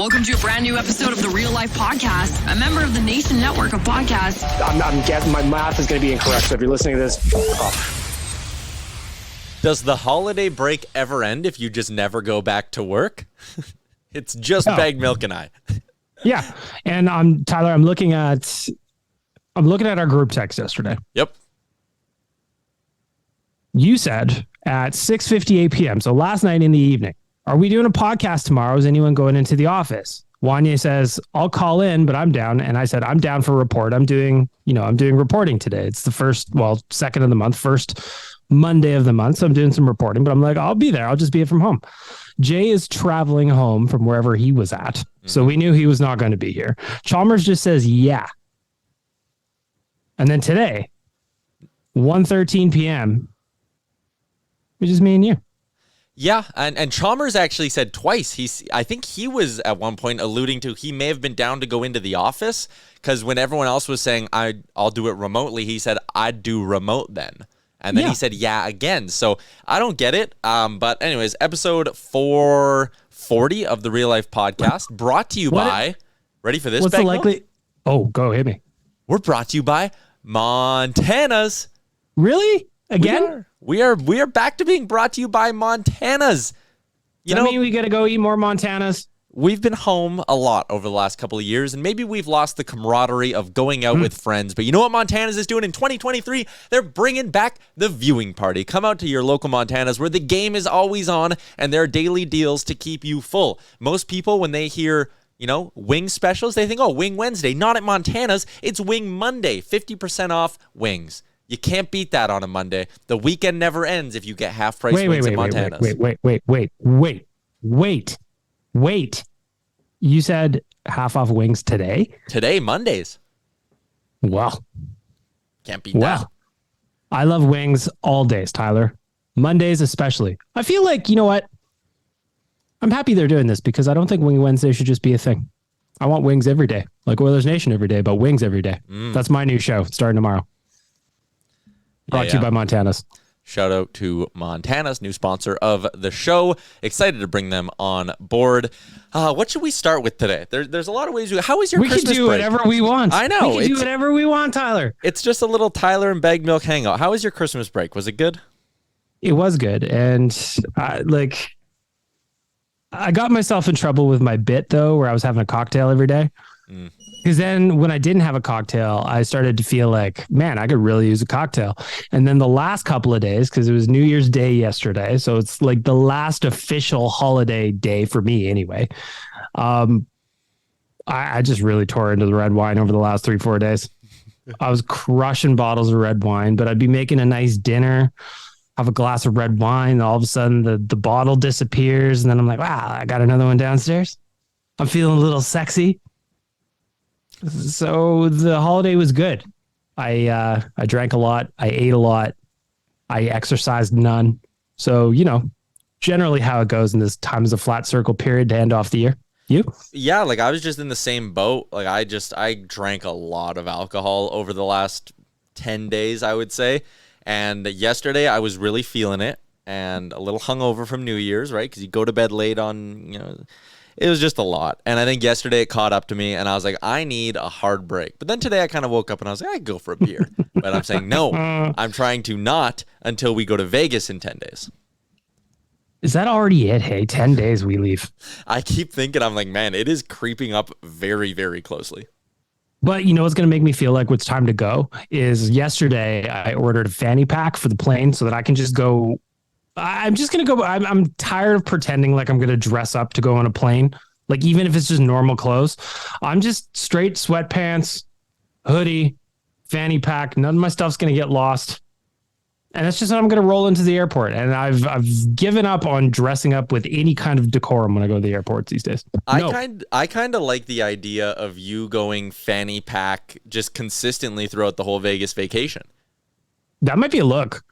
Welcome to a brand new episode of the Real Life Podcast, a member of the Nation Network of Podcasts. I'm guessing my math is going to be incorrect, so if you're listening to this, Does the holiday break ever end if you just never go back to work? It's just Baggedmilk and I. Yeah, and Tyler. I'm looking at our group text yesterday. Yep. You said at 6:58 p.m. So last night in the evening, are we doing a podcast tomorrow? Is anyone going into the office? Wanye says, I'll call in, but I'm down. And I said, I'm down for a report. I'm doing reporting today. It's the second of the month, first Monday of the month. So I'm doing some reporting, but I'm like, I'll be there. I'll just be it from home. Jay is traveling home from wherever he was at. Mm-hmm. So we knew he was not going to be here. Chalmers just says, yeah. And then today, 1:13 p.m., it's just me and you. Yeah, and Chalmers actually said twice. I think he was at one point alluding to he may have been down to go into the office because when everyone else was saying I'll do it remotely, he said I'd do remote then. And then he said yeah again. So I don't get it. But anyways, episode 440 of the Real Life Podcast brought to you by, ready for this? What's the likely? Oh, go hit me. We're brought to you by Montana's. Really? Again? We are back to being brought to you by Montana's. Does that mean we got to go eat more Montana's? We've been home a lot over the last couple of years, and maybe we've lost the camaraderie of going out with friends. But you know what Montana's is doing in 2023? They're bringing back the viewing party. Come out to your local Montana's where the game is always on, and there are daily deals to keep you full. Most people, when they hear wing specials, they think, oh, Wing Wednesday. Not at Montana's. It's Wing Monday, 50% off wings. You can't beat that on a Monday. The weekend never ends if you get half price wings at Montana's. Wait. You said half off wings today? Today, Mondays. Well. Can't beat that. I love wings all days, Tyler. Mondays especially. I feel like, you know what? I'm happy they're doing this because I don't think Wing Wednesday should just be a thing. I want wings every day. Like Oilers Nation every day, but wings every day. That's my new show starting tomorrow. Brought to you by Montana's. Shout out to Montana's, new sponsor of the show. Excited to bring them on board. What should we start with today? There's a lot of ways. How was your Christmas break? We can do whatever we want. I know. We can do whatever we want, Tyler. It's just a little Tyler and Baggedmilk hangout. How was your Christmas break? Was it good? It was good. And I got myself in trouble with my bit, though, where I was having a cocktail every day. Because then when I didn't have a cocktail, I started to feel like, man, I could really use a cocktail. And then the last couple of days, because it was New Year's Day yesterday, so it's like the last official holiday day for me anyway. I just really tore into the red wine over the last 3-4 days. I was crushing bottles of red wine, but I'd be making a nice dinner, have a glass of red wine, and all of a sudden the bottle disappears. And then I'm like, wow, I got another one downstairs. I'm feeling a little sexy. So the holiday was good. I drank a lot. I ate a lot. I exercised none. So, generally how it goes in this time is a flat circle period to end off the year. You? Yeah, I was just in the same boat. I drank a lot of alcohol over the last 10 days, I would say. And yesterday I was really feeling it and a little hungover from New Year's, right? Because you go to bed late on, it was just a lot. And I think yesterday it caught up to me and I was like, I need a hard break. But then today I kind of woke up and I was like, I'd go for a beer. But I'm saying, no, I'm trying to not until we go to Vegas in 10 days. Is that already it? Hey, 10 days we leave. I keep thinking, I'm like, man, it is creeping up very, very closely. But you know what's going to make me feel like it's time to go is yesterday I ordered a fanny pack for the plane so that I can just go. I'm just going to go. I'm tired of pretending like I'm going to dress up to go on a plane. Like, even if it's just normal clothes, I'm just straight sweatpants, hoodie, fanny pack. None of my stuff's going to get lost. And that's just how I'm going to roll into the airport. And I've given up on dressing up with any kind of decorum when I go to the airports these days. I kind of like the idea of you going fanny pack just consistently throughout the whole Vegas vacation. That might be a look.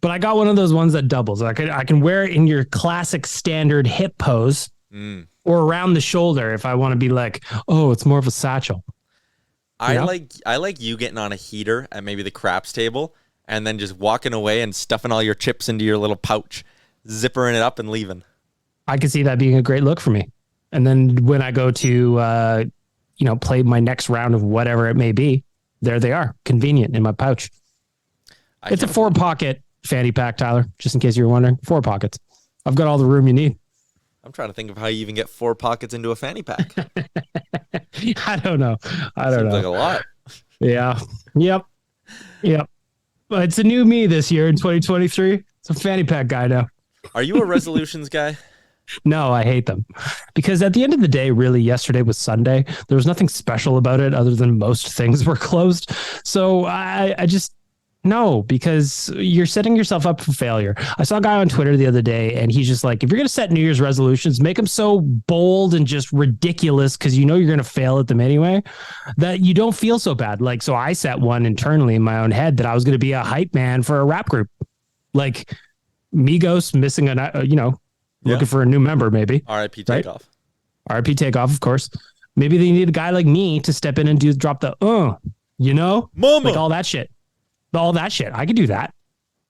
But I got one of those ones that doubles. I can wear it in your classic standard hip pose or around the shoulder if I want to be like, oh, it's more of a satchel. I like you getting on a heater at maybe the craps table and then just walking away and stuffing all your chips into your little pouch, zippering it up and leaving. I can see that being a great look for me. And then when I go to, play my next round of whatever it may be, there they are, convenient in my pouch. It's a 4-pocket fanny pack, Tyler, just in case you were wondering. 4 pockets. I've got all the room you need. I'm trying to think of how you even get 4 pockets into a fanny pack. I don't know. Seems like a lot. Yeah. Yep. But it's a new me this year in 2023. It's a fanny pack guy now. Are you a resolutions guy? No, I hate them. Because at the end of the day, really, yesterday was Sunday. There was nothing special about it other than most things were closed. So I just... No, because you're setting yourself up for failure. I saw a guy on Twitter the other day, and he's just like, if you're going to set New Year's resolutions, make them so bold and just ridiculous because you know you're going to fail at them anyway, that you don't feel so bad. Like, so I set one internally in my own head that I was going to be a hype man for a rap group. Like Migos missing looking for a new member, maybe. R.I.P. Takeoff. Right? R.I.P. Takeoff, of course. Maybe they need a guy like me to step in and drop the, Mama. like all that shit. I could do that.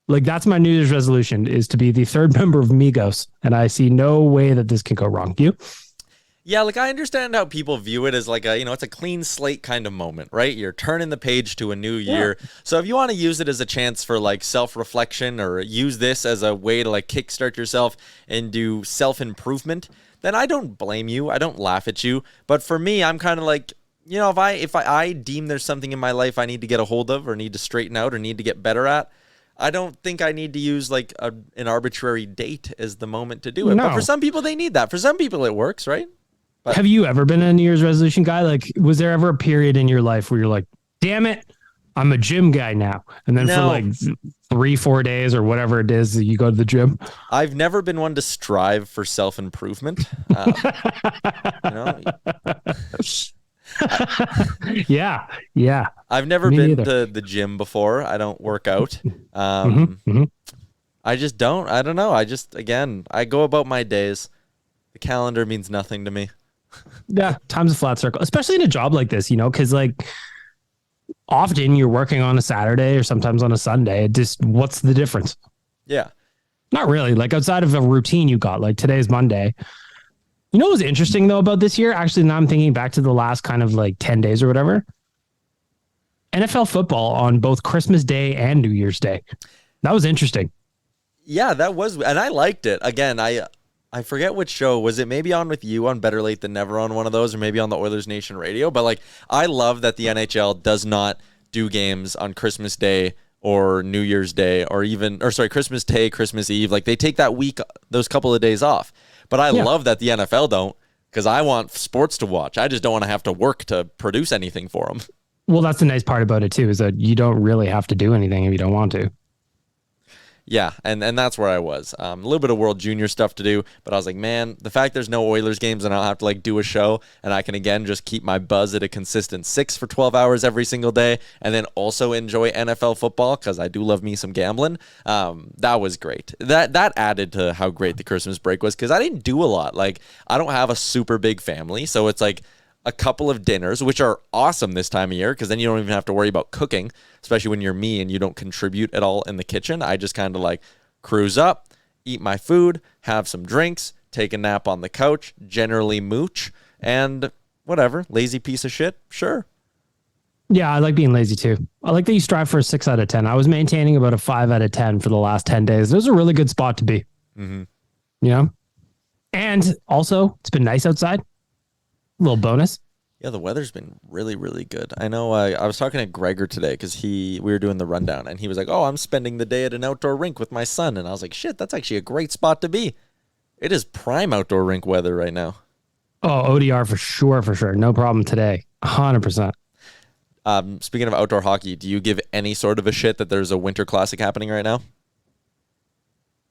Like, that's my New Year's resolution, is to be the 3rd member of Migos. And I see no way that this can go wrong. You? Yeah, like I understand how people view it as like it's a clean slate kind of moment, right? You're turning the page to a new year. Yeah. So if you want to use it as a chance for like self-reflection, or use this as a way to like kickstart yourself and do self-improvement, then I don't blame you. I don't laugh at you. But for me, I'm kind of like, if I deem there's something in my life I need to get a hold of or need to straighten out or need to get better at, I don't think I need to use like an arbitrary date as the moment to do it. No. But for some people, they need that. For some people, it works, right? But have you ever been a New Year's resolution guy? Like, was there ever a period in your life where you're like, damn it, I'm a gym guy now? And then for like 3-4 days or whatever it is that you go to the gym. I've never been one to strive for self-improvement. Yeah. I've never been to the gym before. I don't work out. I just don't. I don't know. I go about my days. The calendar means nothing to me. Yeah, time's a flat circle, especially in a job like this, because like often you're working on a Saturday or sometimes on a Sunday. What's the difference? Yeah. Not really. Like outside of a routine you got, like today's Monday. You know what was interesting though about this year? Actually, now I'm thinking back to the last kind of like 10 days or whatever. NFL football on both Christmas Day and New Year's Day. That was interesting. Yeah, that was, and I liked it. Again, I forget which show. Was it maybe on with you on Better Late Than Never on one of those, or maybe on the Oilers Nation radio? But like, I love that the NHL does not do games on Christmas Day or New Year's Day Christmas Day, Christmas Eve. Like they take that week, those couple of days off. But I love that the NFL don't, because I want sports to watch. I just don't want to have to work to produce anything for them. Well, that's the nice part about it too, is that you don't really have to do anything if you don't want to. Yeah, and that's where I was. A little bit of World Junior stuff to do, but I was like, man, the fact there's no Oilers games and I don't have to like do a show, and I can again just keep my buzz at a consistent 6 for 12 hours every single day, and then also enjoy NFL football because I do love me some gambling. That was great. That added to how great the Christmas break was, because I didn't do a lot. Like, I don't have a super big family, so it's like a couple of dinners, which are awesome this time of year, because then you don't even have to worry about cooking, especially when you're me and you don't contribute at all in the kitchen. I just kind of like cruise up, eat my food, have some drinks, take a nap on the couch, generally mooch, and whatever, lazy piece of shit, sure. Yeah, I like being lazy too. I like that you strive for a 6 out of 10. I was maintaining about a 5 out of 10 for the last 10 days. It was a really good spot to be. Mm-hmm. And also, it's been nice outside. A little bonus. Yeah, the weather's been really, really good. I know I was talking to Gregor today because we were doing the rundown, and he was like, oh, I'm spending the day at an outdoor rink with my son. And I was like, shit, that's actually a great spot to be. It is prime outdoor rink weather right now. Oh, ODR for sure. No problem today. 100%. Speaking of outdoor hockey, do you give any sort of a shit that there's a winter classic happening right now?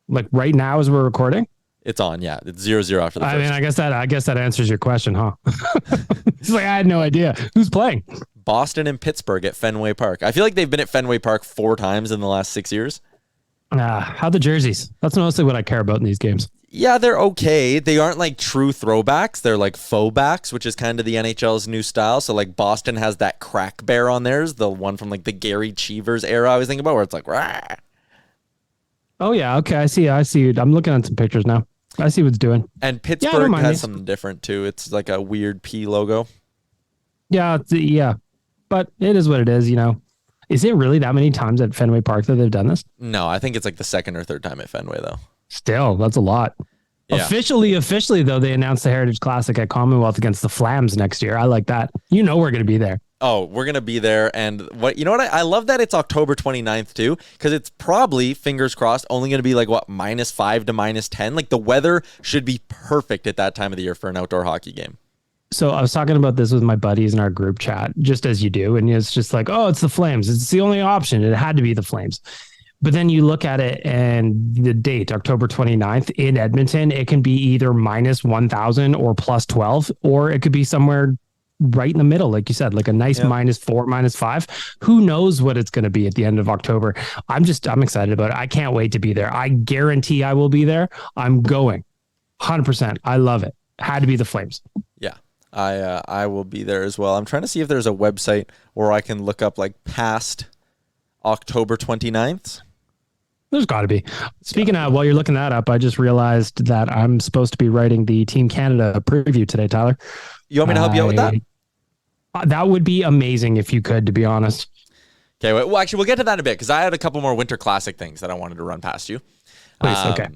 Like right now as we're recording? It's on, yeah. It's 0-0 after the first. I mean, I guess that answers your question, huh? It's like, I had no idea. Who's playing? Boston and Pittsburgh at Fenway Park. I feel like they've been at Fenway Park 4 times in the last 6 years. How the jerseys? That's mostly what I care about in these games. Yeah, they're okay. They aren't like true throwbacks. They're like faux backs, which is kind of the NHL's new style. So like Boston has that crack bear on theirs, the one from like the Gary Cheevers era I was thinking about, where it's like, rah. Oh yeah, okay, I see. I'm looking at some pictures now. I see what's doing. And Pittsburgh has something different too. It's like a weird P logo. Yeah, yeah. But it is what it is, you know. Is it really that many times at Fenway Park that they've done this? No, I think it's like the second or third time at Fenway, though. Still, that's a lot. Yeah. Officially, though, they announced the Heritage Classic at Commonwealth against the Flames next year. I like that. You know we're going to be there. Oh, we're going to be there. And I love that it's October 29th, too, because it's probably, fingers crossed, only going to be like, -5 to -10? Like, the weather should be perfect at that time of the year for an outdoor hockey game. So I was talking about this with my buddies in our group chat, just as you do. And it's just like, oh, it's the Flames. It's the only option. It had to be the Flames. But then you look at it and the date, October 29th in Edmonton, it can be either -1,000 or +12, or it could be somewhere right in the middle, like you said, like a nice -4, -5. Who knows what it's going to be at the end of October? I'm excited about it. I can't wait to be there. I guarantee I will be there. I'm going 100%. I love it. Had to be the Flames. Yeah. I will be there as well. I'm trying to see if there's a website where I can look up like past October 29th. There's got to be. Speaking of, while you're looking that up, I just realized that I'm supposed to be writing the Team Canada preview today, Tyler. You want me to help you out with that? That would be amazing if you could, to be honest. Okay, well, actually, we'll get to that in a bit because I had a couple more Winter Classic things that I wanted to run past you. Please, okay.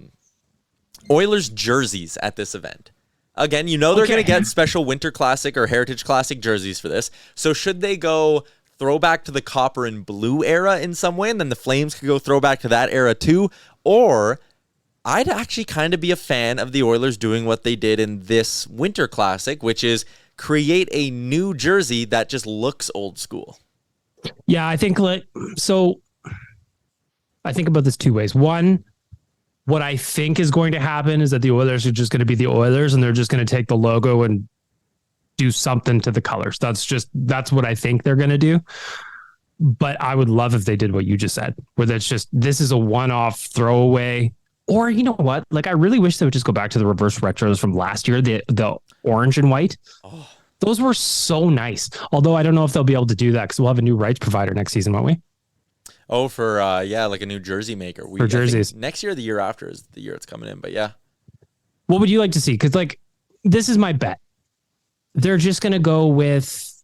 Oilers jerseys at this event. Again, you know they're going to get special Winter Classic or Heritage Classic jerseys for this. So should they go throwback to the copper and blue era in some way, and then the Flames could go throwback to that era too? Or I'd actually kind of be a fan of the Oilers doing what they did in this Winter Classic, which is create a new jersey that just looks old school. Yeah, I think I think about this two ways. One, what I think is going to happen is that the Oilers are just going to be the Oilers and they're just going to take the logo and do something to the colors. That's what I think they're going to do. But I would love if they did what you just said, where that's just, this is a one-off throwaway. Or you know what? Like, I really wish they would just go back to the reverse retros from last year, the orange and white. Oh. Those were so nice. Although I don't know if they'll be able to do that because we'll have a new rights provider next season, won't we? Oh, for like a new jersey maker. For jerseys. Next year or the year after is the year it's coming in, but yeah. What would you like to see? Because like, this is my bet. They're just going to go with,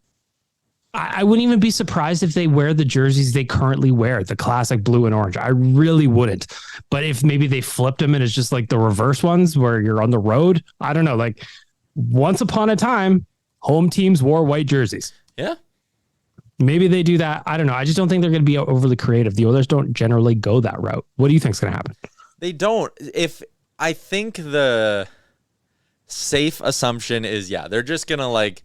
I wouldn't even be surprised if they wear the jerseys they currently wear, the classic blue and orange. I really wouldn't. But if maybe they flipped them and it's just like the reverse ones where you're on the road, I don't know. Like once upon a time, home teams wore white jerseys. Yeah. Maybe they do that. I don't know. I just don't think they're going to be overly creative. The Oilers don't generally go that route. What do you think is going to happen? They don't. I think the safe assumption is, they're just going to like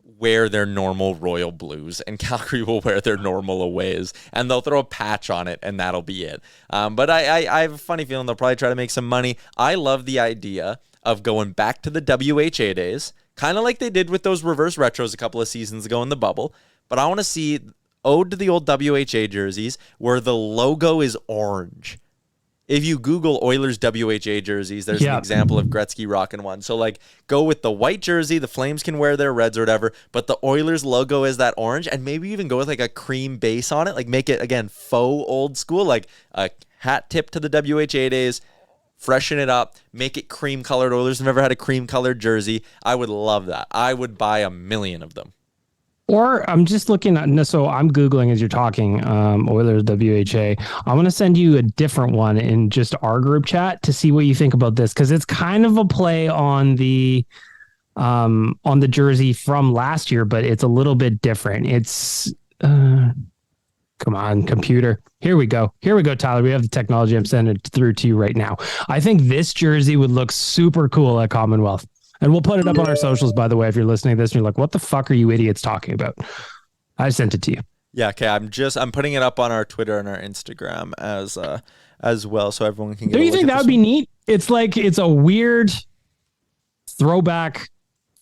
wear their normal royal blues and Calgary will wear their normal aways and they'll throw a patch on it and that'll be it. But I have a funny feeling they'll probably try to make some money. I love the idea of going back to the WHA days, kind of like they did with those reverse retros a couple of seasons ago in the bubble. But I want to see ode to the old WHA jerseys where the logo is orange. If you Google Oilers WHA jerseys, there's an example of Gretzky rocking one. So like go with the white jersey, the Flames can wear their reds or whatever, but the Oilers logo is that orange, and maybe even go with like a cream base on it, like make it again faux old school, like a hat tip to the WHA days, freshen it up, make it cream colored. Oilers have never had a cream colored jersey. I would love that. I would buy 1 million of them. Or I'm just looking at, so I'm Googling as you're talking, Oilers WHA. I'm going to send you a different one in just our group chat to see what you think about this. Cause it's kind of a play on the jersey from last year, but it's a little bit different. It's, come on, computer. Here we go, Tyler. We have the technology. I'm sending it through to you right now. I think this jersey would look super cool at Commonwealth. And we'll put it up on our socials, by the way, if you're listening to this and you're like, what the fuck are you idiots talking about? I sent it to you. Yeah, okay. I'm putting it up on our Twitter and our Instagram as well, so everyone can get. Don't you think that would be neat? It's like it's a weird throwback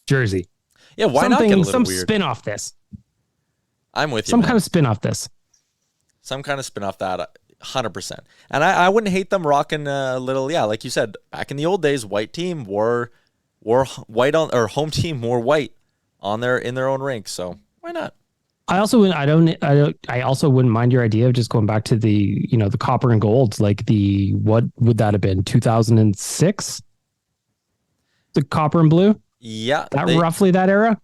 jersey. Yeah, why not get a little some weird? Spin off this. I'm with you. Some kind of spin off this. Some kind of spin off that. 100%. And I wouldn't hate them rocking a little, like you said, back in the old days, white team wore white on, or home team wore white on in their own rink. So why not? I also wouldn't mind your idea of just going back to the, the copper and golds, like what would that have been? 2006? The copper and blue? Yeah. Roughly that era?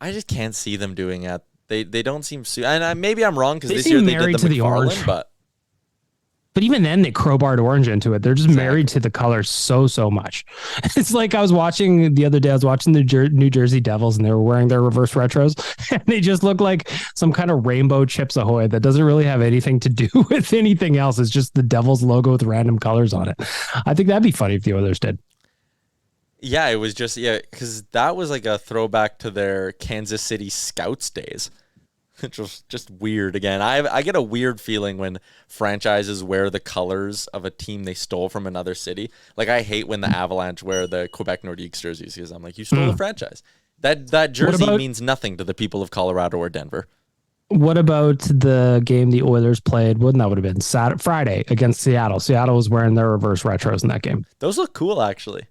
I just can't see them doing it. They don't seem... And maybe I'm wrong because They this seem year they married did the to the orange. McFarlane, but... But even then, they crowbarred orange into it. They're just married to the color so much. It's like I was watching the other day, I was watching the New Jersey Devils, and they were wearing their reverse retros, and they just look like some kind of rainbow Chips Ahoy that doesn't really have anything to do with anything else. It's just the Devils logo with random colors on it. I think that'd be funny if the Oilers did. Yeah, it was just, because that was like a throwback to their Kansas City Scouts days. Which was just weird again. I get a weird feeling when franchises wear the colors of a team they stole from another city. Like, I hate when the Avalanche wear the Quebec Nordiques jerseys because I'm like, you stole the franchise. That jersey means nothing to the people of Colorado or Denver. What about the game the Oilers played? Wouldn't that would have been Friday against Seattle? Seattle was wearing their reverse retros in that game. Those look cool, actually.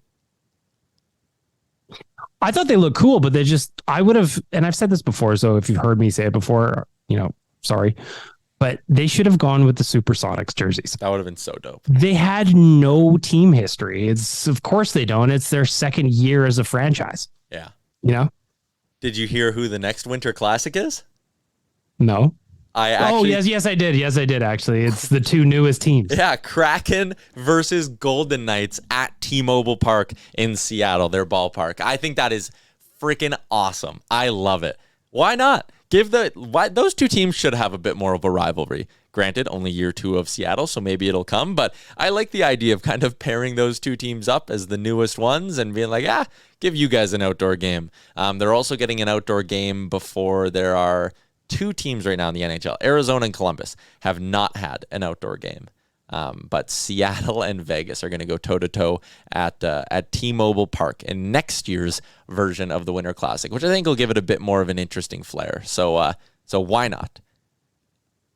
I thought they looked cool, but I would have, and I've said this before, so if you've heard me say it before, sorry, but they should have gone with the Supersonics jerseys. That would have been so dope. They had no team history. Of course they don't. It's their second year as a franchise. Yeah. Did you hear who the next Winter Classic is? No. Yes, I did. Yes, I did, actually. It's the two newest teams. Yeah, Kraken versus Golden Knights at T-Mobile Park in Seattle, their ballpark. I think that is freaking awesome. I love it. Why not? Those two teams should have a bit more of a rivalry. Granted, only year 2 of Seattle, so maybe it'll come, but I like the idea of kind of pairing those two teams up as the newest ones and being like, give you guys an outdoor game. They're also getting an outdoor game before there are 2 teams right now in the NHL. Arizona and Columbus have not had an outdoor game. But Seattle and Vegas are going to go toe-to-toe at T-Mobile Park in next year's version of the Winter Classic, which I think will give it a bit more of an interesting flair. So why not?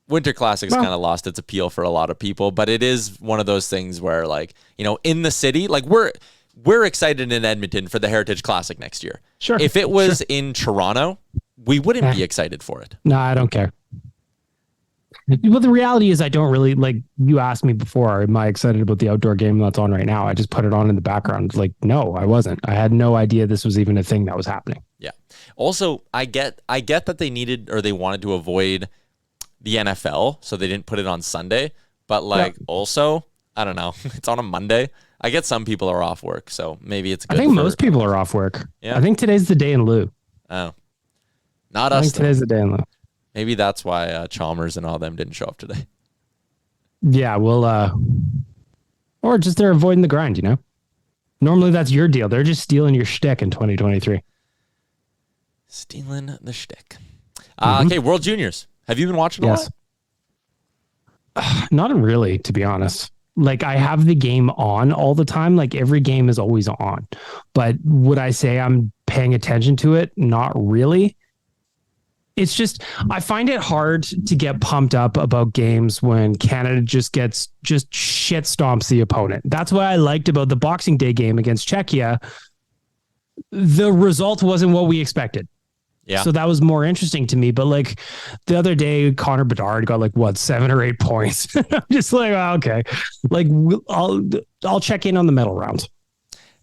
Winter Classic's kind of lost its appeal for a lot of people, but it is one of those things where, like, in the city, like we're excited in Edmonton for the Heritage Classic next year. Sure. If it was in Toronto, we wouldn't be excited for it. No, I don't care. Well, the reality is I don't really, like, you asked me before, am I excited about the outdoor game that's on right now? I just put it on in the background. Like, no, I wasn't. I had no idea this was even a thing that was happening. Yeah. Also, I get that they needed or they wanted to avoid the NFL, so they didn't put it on Sunday. But, also, I don't know. It's on a Monday. I get some people are off work, so maybe it's good. I think most people are off work. Yeah. I think today's the day in lieu. Oh. Not us. I think today's the day in lieu. Maybe that's why Chalmers and all them didn't show up today. Yeah, well, or just they're avoiding the grind, Normally that's your deal. They're just stealing your shtick in 2023. Stealing the shtick. Okay, World Juniors. Have you been watching a lot? Not really, to be honest. Like, I have the game on all the time. Like, every game is always on. But would I say I'm paying attention to it? Not really. It's just, I find it hard to get pumped up about games when Canada just shit stomps the opponent. That's what I liked about the Boxing Day game against Czechia. The result wasn't what we expected. Yeah. So that was more interesting to me. But like the other day, Connor Bedard got 7 or 8 points. I'm just like, oh, okay. Like, I'll check in on the medal round.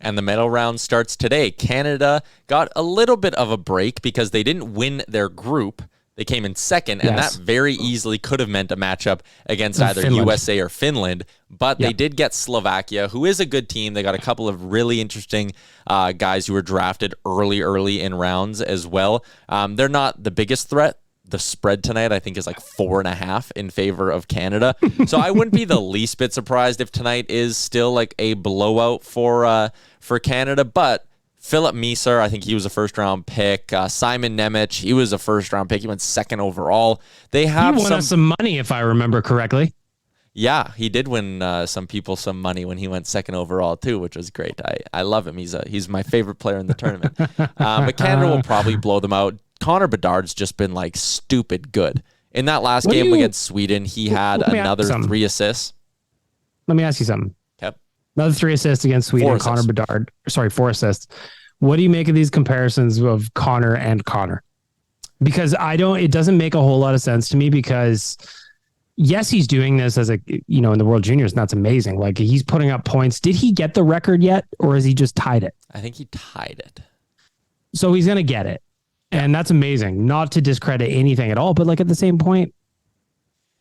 And the medal round starts today. Canada got a little bit of a break because they didn't win their group. They came in second, and that very easily could have meant a matchup against either Finland. USA or Finland. But they did get Slovakia, who is a good team. They got a couple of really interesting guys who were drafted early in rounds as well. They're not the biggest threat. The spread tonight, I think, is 4.5 in favor of Canada. So I wouldn't be the least bit surprised if tonight is still a blowout for Canada. But Philip Meeser, I think he was a first-round pick. Simon Nemec, he was a first-round pick. He went second overall. He won us some money, if I remember correctly. Yeah, he did win some people some money when he went second overall too, which was great. I love him. He's my favorite player in the tournament. But Canada will probably blow them out. Connor Bedard's just been stupid good. In that last game against Sweden, he had another 3 assists. Let me ask you something. Okay. Another 3 assists against Sweden. 4 assists. Connor Bedard. Sorry, 4 assists. What do you make of these comparisons of Connor and Connor? Because it doesn't make a whole lot of sense to me because yes, he's doing this as a, in the World Juniors, and that's amazing. Like, he's putting up points. Did he get the record yet, or has he just tied it? I think he tied it. So he's going to get it. And that's amazing. Not to discredit anything at all, but like at the same point,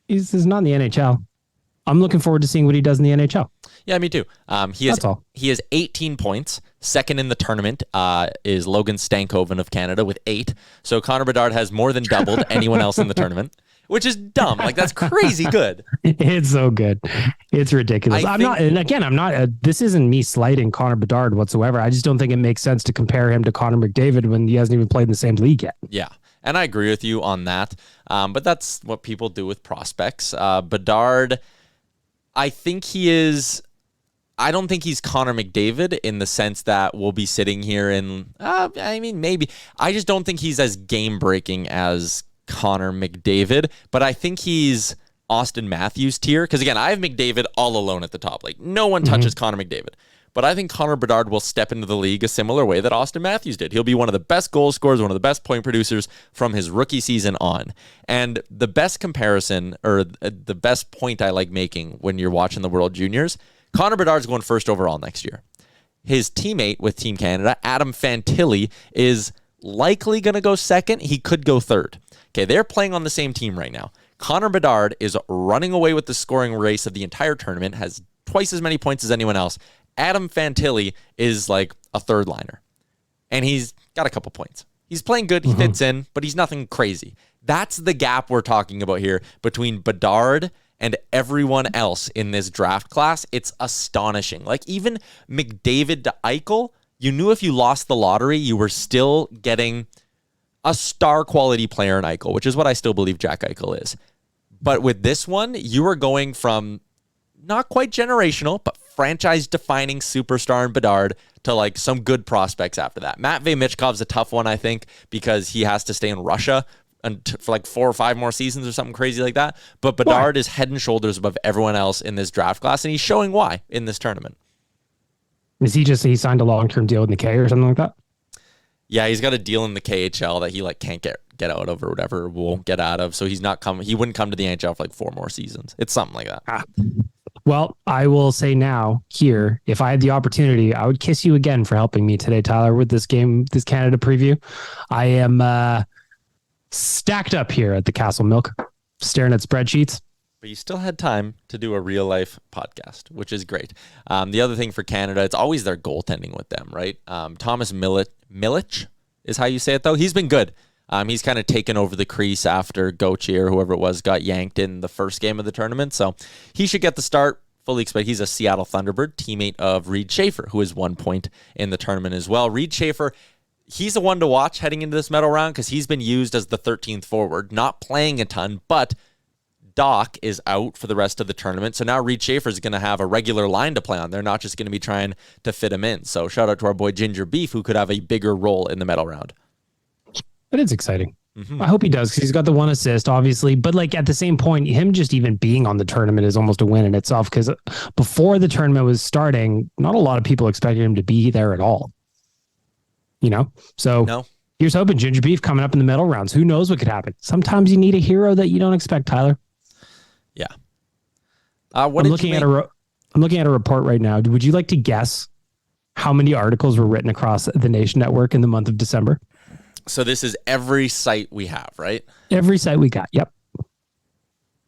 he's not in the NHL. I'm looking forward to seeing what he does in the NHL. Yeah, me too. He has 18 points. Second in the tournament is Logan Stankoven of Canada with 8. So Connor Bedard has more than doubled anyone else in the tournament, which is dumb. Like, that's crazy good. It's so good. It's ridiculous. I'm not, this isn't me slighting Connor Bedard whatsoever. I just don't think it makes sense to compare him to Connor McDavid when he hasn't even played in the same league yet. Yeah. And I agree with you on that. But that's what people do with prospects. Bedard, I think he is. I don't think he's Connor McDavid in the sense that we'll be sitting here and, maybe. I just don't think he's as game-breaking as Connor McDavid, but I think he's Austin Matthews tier. Because, again, I have McDavid all alone at the top. Like, no one touches Connor McDavid. But I think Connor Bedard will step into the league a similar way that Austin Matthews did. He'll be one of the best goal scorers, one of the best point producers from his rookie season on. And the best comparison, or the best point I like making when you're watching the World Juniors, Connor Bedard's going first overall next year. His teammate with Team Canada, Adam Fantilli, is likely going to go second. He could go third. Okay, they're playing on the same team right now. Connor Bedard is running away with the scoring race of the entire tournament, has twice as many points as anyone else. Adam Fantilli is like a third liner, and he's got a couple points. He's playing good. He fits in, but he's nothing crazy. That's the gap we're talking about here between Bedard and everyone else in this draft class. It's astonishing. Like, even McDavid to Eichel, you knew if you lost the lottery, you were still getting a star quality player in Eichel, which is what I still believe Jack Eichel is. But with this one, you are going from not quite generational, but franchise-defining superstar in Bedard to like some good prospects after that. Matvei Michkov's a tough one, I think, because he has to stay in Russia for like 4 or 5 more seasons or something crazy like that. But Bedard is head and shoulders above everyone else in this draft class, and he's showing why in this tournament. Is he signed a long-term deal with McCabe or something like that? Yeah, he's got a deal in the KHL that he like can't get out of or whatever, won't get out of. So he's not coming. He wouldn't come to the NHL for like 4 more seasons. It's something like that. Well, I will say now here, if I had the opportunity, I would kiss you again for helping me today, Tyler, with this game, this Canada preview. I am stacked up here at the Castle Milk, staring at spreadsheets. But you still had time to do a real life podcast, which is great. The other thing for Canada, it's always their goaltending with them, right? Thomas Milic is how you say it, though. He's been good. He's kind of taken over the crease after Gauthier or whoever it was got yanked in the first game of the tournament. So he should get the start. Fully expect. He's a Seattle Thunderbird, teammate of Reed Schaefer, who is 1 point in the tournament as well. Reed Schaefer, he's the one to watch heading into this medal round because he's been used as the 13th forward, not playing a ton, but Doc is out for the rest of the tournament. So now Reed Schaefer is going to have a regular line to play on. They're not just going to be trying to fit him in. So shout out to our boy Ginger Beef, who could have a bigger role in the medal round. But it's exciting. I hope he does, because he's got the 1 assist, obviously. But like at the same point, him just even being on the tournament is almost a win in itself, because before the tournament was starting, not a lot of people expected him to be there at all. So here's hoping. Ginger Beef coming up in the medal rounds. Who knows what could happen? Sometimes you need a hero that you don't expect, Tyler. Yeah. I'm looking at a report right now. Would you like to guess how many articles were written across the Nation Network in the month of December? So this is every site we have, right? Every site we got. Yep.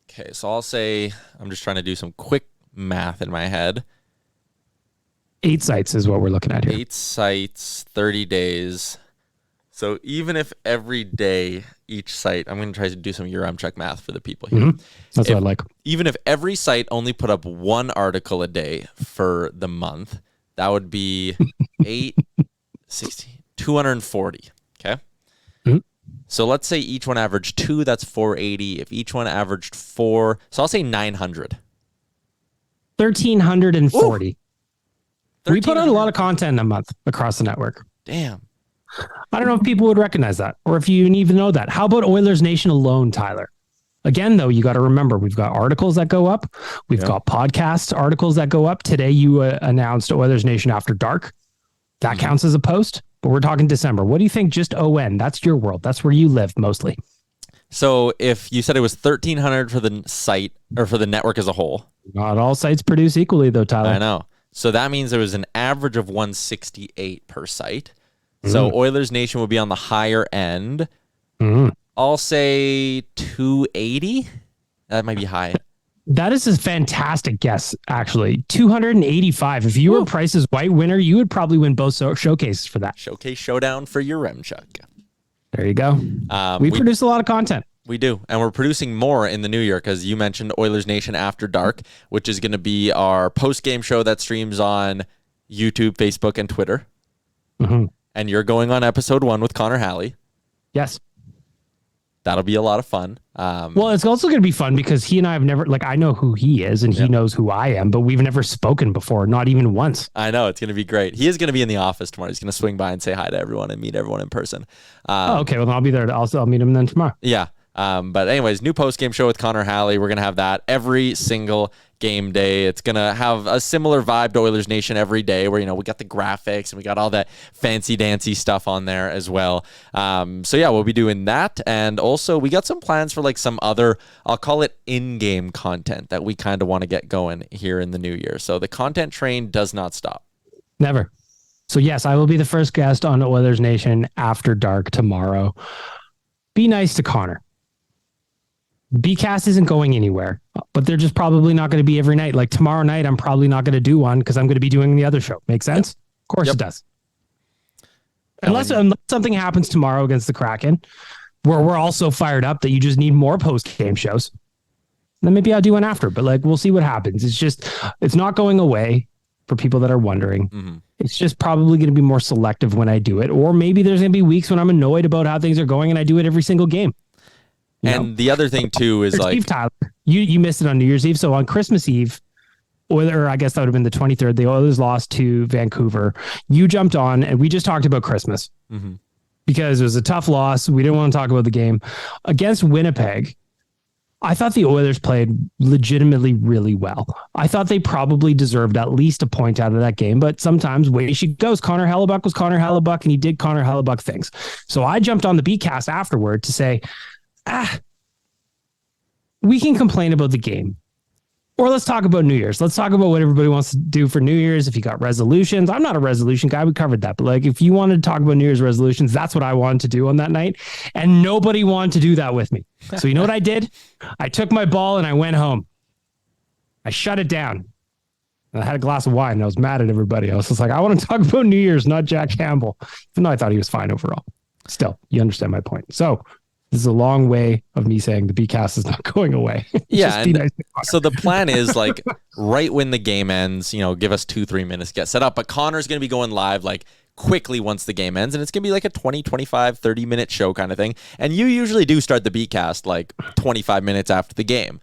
Okay, so I'll say, I'm just trying to do some quick math in my head. 8 sites is what we're looking at here. 8 sites, 30 days. So even if every day, each site, I'm going to try to do some check math for the people here. That's what I like. Even if every site only put up 1 article a day for the month, that would be 8, 16, 240. Okay. So let's say each one averaged 2, that's 480. If each one averaged 4, so I'll say 900. 1,340. We put out a lot of content in a month across the network. Damn. I don't know if people would recognize that, or if you even know that. How about Oilers Nation alone, Tyler? Again, though, you got to remember, we've got articles that go up. We've got podcast articles that go up. Today, you announced Oilers Nation After Dark. That counts as a post. But we're talking December. What do you think? Just ON. That's your world. That's where you live mostly. So if you said it was 1,300 for the site or for the network as a whole. Not all sites produce equally, though, Tyler. I know. So that means there was an average of 168 per site. So Oilers Nation would be on the higher end. I'll say 280. That might be high. That is a fantastic guess, actually. 285. If you were Price is White winner, you would probably win both showcases for that. Showcase showdown for your Remchuk. There you go. We produce a lot of content. We do. And we're producing more in the new year because you mentioned Oilers Nation After Dark, which is going to be our post-game show that streams on YouTube, Facebook, and Twitter. And you're going on episode 1 with Connor Halley. Yes. That'll be a lot of fun. Well, it's also going to be fun because he and I have never, I know who he is and he knows who I am, but we've never spoken before, not even once. I know. It's going to be great. He is going to be in the office tomorrow. He's going to swing by and say hi to everyone and meet everyone in person. Okay. Well, then I'll be there. I'll meet him then tomorrow. Yeah. But anyways, new post-game show with Connor Halley. We're going to have that every single game day. It's going to have a similar vibe to Oilers Nation every day where, we got the graphics and we got all that fancy dancy stuff on there as well. So yeah, we'll be doing that. And also we got some plans for some other, I'll call it in-game content that we kind of want to get going here in the new year. So the content train does not stop. Never. So yes, I will be the first guest on Oilers Nation After Dark tomorrow. Be nice to Connor. BCast isn't going anywhere, but they're just probably not going to be every night. Like tomorrow night, I'm probably not going to do one because I'm going to be doing the other show. Make sense? Of course it does. Unless something happens tomorrow against the Kraken, where we're all so fired up that you just need more post-game shows, then maybe I'll do one after. But we'll see what happens. It's not going away for people that are wondering. It's just probably going to be more selective when I do it. Or maybe there's going to be weeks when I'm annoyed about how things are going and I do it every single game. The other thing too is Eve, Tyler, you missed it on New Year's Eve. So on Christmas Eve, or I guess that would have been the 23rd, the Oilers lost to Vancouver. You jumped on and we just talked about Christmas because it was a tough loss. We didn't want to talk about the game against Winnipeg. I thought the Oilers played legitimately really well. I thought they probably deserved at least a point out of that game, but sometimes way she goes. Connor Hellebuck was Connor Hellebuck and he did Connor Hellebuck things. So I jumped on the BCast afterward to say, we can complain about the game. Or let's talk about New Year's. Let's talk about what everybody wants to do for New Year's. If you got resolutions, I'm not a resolution guy. We covered that. But if you wanted to talk about New Year's resolutions, that's what I wanted to do on that night. And nobody wanted to do that with me. So you know what I did? I took my ball and I went home. I shut it down. I had a glass of wine and I was mad at everybody. I was just like, I want to talk about New Year's, not Jack Campbell. Even though I thought he was fine overall. Still, you understand my point. So this is a long way of me saying the BCast is not going away. Yeah. Nice. So the plan is right when the game ends, give us 2-3 minutes, get set up. But Connor's going to be going live quickly once the game ends. And it's going to be a 20, 25, 30 minute show kind of thing. And you usually do start the BCast 25 minutes after the game.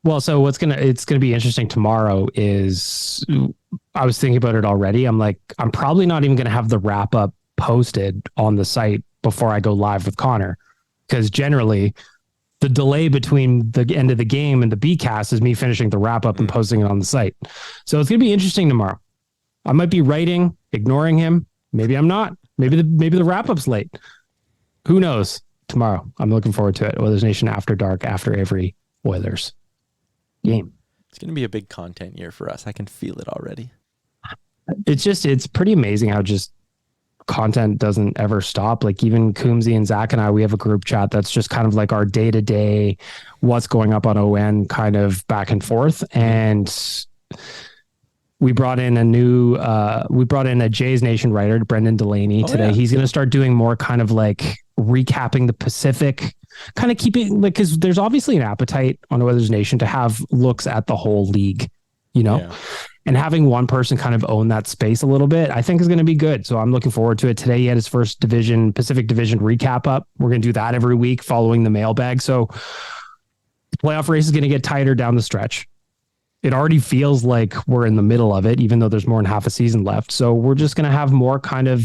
Well, so it's going to be interesting tomorrow is I was thinking about it already. I'm probably not even going to have the wrap up posted on the site before I go live with Connor. Because generally, the delay between the end of the game and the BCast is me finishing the wrap up and posting it on the site. So it's going to be interesting tomorrow. I might be writing, ignoring him. Maybe I'm not. Maybe the wrap up's late. Who knows? Tomorrow, I'm looking forward to it. Oilers Nation After Dark after every Oilers game. It's going to be a big content year for us. I can feel it already. It's pretty amazing how just content doesn't ever stop. Even Coombsy and Zach and I, we have a group chat that's just kind of our day-to-day what's going up on ON kind of back and forth. And we brought in a Jays Nation writer, Brendan Delaney, today. Yeah. He's going to start doing more kind of recapping the Pacific, kind of keeping because there's obviously an appetite on Oilers Nation to have looks at the whole league, Yeah. And having one person kind of own that space a little bit, I think is going to be good. So I'm looking forward to it. Today, he had his first Pacific Division recap up. We're going to do that every week following the mailbag. So the playoff race is going to get tighter down the stretch. It already feels like we're in the middle of it, even though there's more than half a season left. So we're just going to have more kind of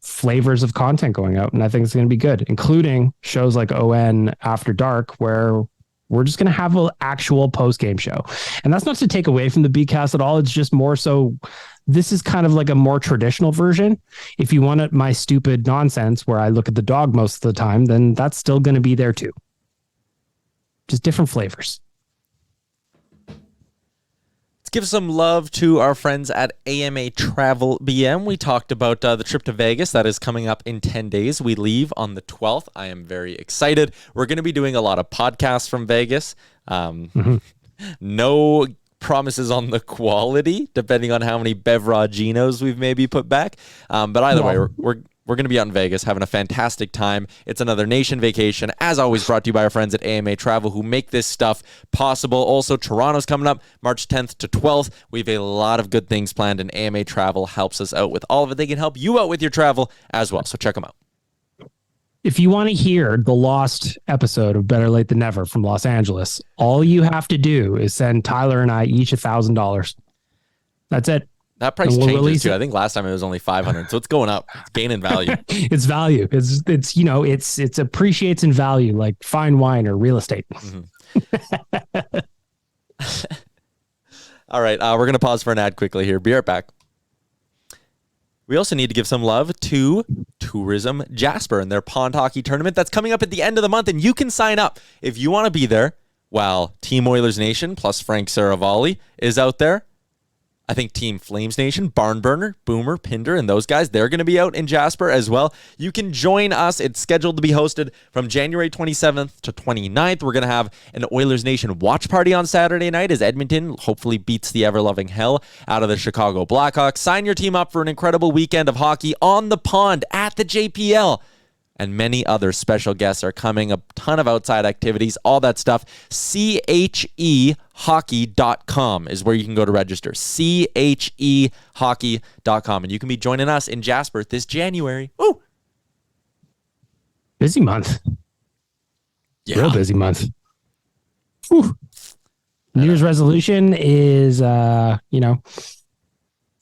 flavors of content going out. And I think it's going to be good, including shows like ON After Dark, where we're just going to have an actual post-game show. And that's not to take away from the BCast at all. It's just more so this is kind of a more traditional version. If you want my stupid nonsense where I look at the dog most of the time, then that's still going to be there too. just different flavors. Let's give some love to our friends at AMA Travel BM. We talked about the trip to Vegas that is coming up in 10 days. We leave on the 12th. I am very excited. We're going to be doing a lot of podcasts from Vegas. No promises on the quality, depending on how many Beveraginos we've maybe put back. But either way, we're going to be out in Vegas having a fantastic time. It's another nation vacation, as always, brought to you by our friends at AMA Travel who make this stuff possible. Also, Toronto's coming up March 10th to 12th. We have a lot of good things planned, and AMA Travel helps us out with all of it. They can help you out with your travel as well, so check them out. If you want to hear the lost episode of Better Late Than Never from Los Angeles, all you have to do is send Tyler and I each $1,000. That's it. That price changes too. I think last time it was only $500, so it's going up. It's gaining value. It's value. It's you know it's appreciates in value like fine wine or real estate. Mm-hmm. All right, we're gonna pause for an ad quickly here. Be right back. We also need to give some love to Tourism Jasper and their pond hockey tournament that's coming up at the end of the month, and you can sign up if you want to be there while Team Oilers Nation plus Frank Saravalli is out there. I think Team Flames Nation, Barnburner, Boomer, Pinder, and those guys, they're going to be out in Jasper as well. You can join us. It's scheduled to be hosted from January 27th to 29th. We're going to have an Oilers Nation watch party on Saturday night as Edmonton hopefully beats the ever-loving hell out of the Chicago Blackhawks. Sign your team up for an incredible weekend of hockey on the pond at the JPL. And many other special guests are coming, a ton of outside activities, all that stuff. CHEhockey.com is where you can go to register. CHEhockey.com. And you can be joining us in Jasper this January. Woo! Busy month. Yeah. Real busy month. Whew. New Year's resolution is,